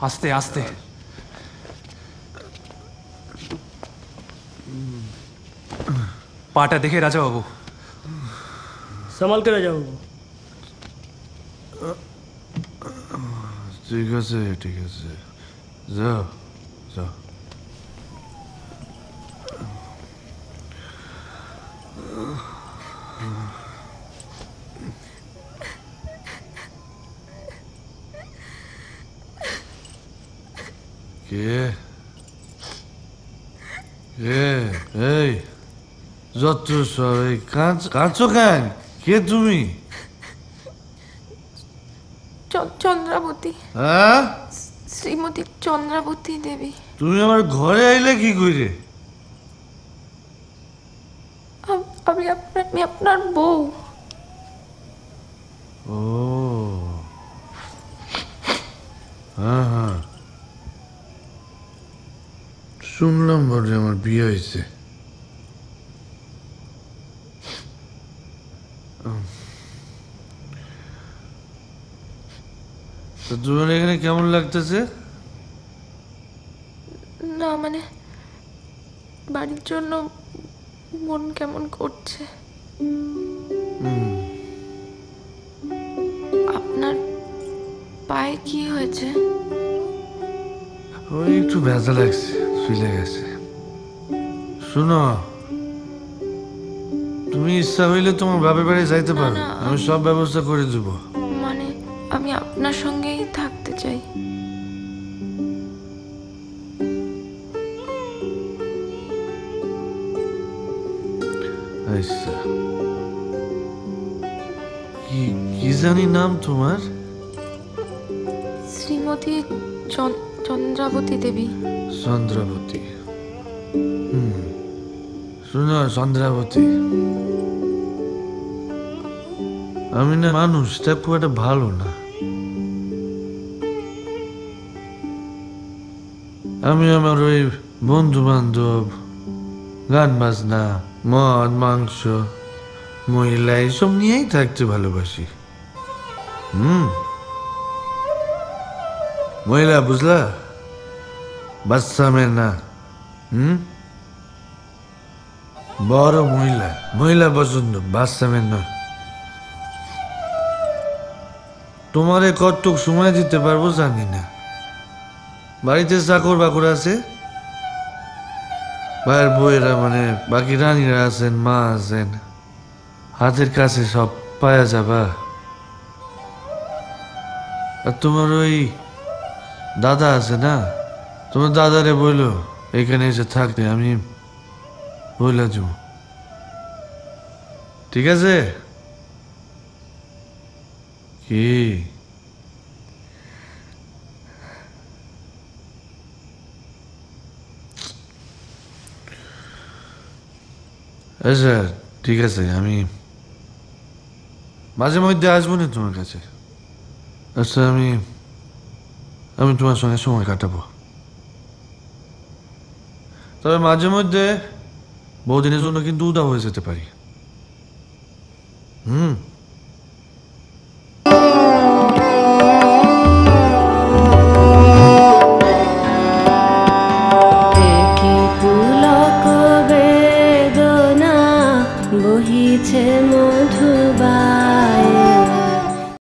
আস্তে আস্তে। পাটা দেখে রাজা বাবু। সামাল কে রাজা বাবু? ঠিক আছে ঠিক আছে, যাও যাও। কে কে? এই যত সব এই কাঁদছো কেন? কে তুমি? চন্দ্রাবতী, হ্যাঁ, শ্রীমতী চন্দ্রাবতী দেবী। তুমি আমার ঘরে আইলে কি করে? আমি আপনার বউ। ও হ্যাঁ হ্যাঁ, শুনলাম বলে আমার বিয়ে হয়েছে। তো তোমার এখানে কেমন লাগতেছে? না মানে বাড়ির জন্য মন কেমন করছে। আপনার পায়ে কি হয়েছে? ওই একটু ব্যথা লাগছে, শুইলে গেছে। শুনো, তুমি ইচ্ছা হইলে তোমার বাপের বাড়ি যাইতে পারো, না, আমি সব ব্যবস্থা করে দেবো। মানে আমি আপনার সঙ্গেই থাকতে চাই। আচ্ছা, কি কি জানি নাম তোমার? শ্রীমতী চন্দ্রাবতী দেবী। চন্দ্রাবতী। শুনো চন্দ্রাবতী, আমি না মানুষটা খুব একটা ভালো না। আমি আমার ওই বন্ধু বান্ধব, গান বাজনা, মদ মাংস, মহিলা এইসব নিয়েই থাকতে ভালোবাসি। মহিলা বুঝলা, বাচ্চা মেয়ে না। বড় মহিলা, মহিলা পছন্দ, বাচ্চা মেয়ে নয়। তোমারে কতটুক সময় দিতে পারবো জানি না। বাড়িতে চাকর বাকর আছে, ভাইয়ের বউয়েরা মানে বাকি রানীরা আছেন, মা আছেন, হাতের কাছে সব পায়া যাবা। আর তোমার ওই দাদা আছে না, তোমার দাদারে বললো এখানে এসে থাকতে, আমি বইলা যাব। ঠিক আছে? কি আচ্ছা ঠিক আছে, আমি মাঝে মধ্যে আসবো না তোমার কাছে। আচ্ছা, আমি তোমার সঙ্গে সময় কাটাবো, তবে মাঝে মধ্যে বহুদিনের জন্য কিন্তু উদাও হয়ে যেতে পারি।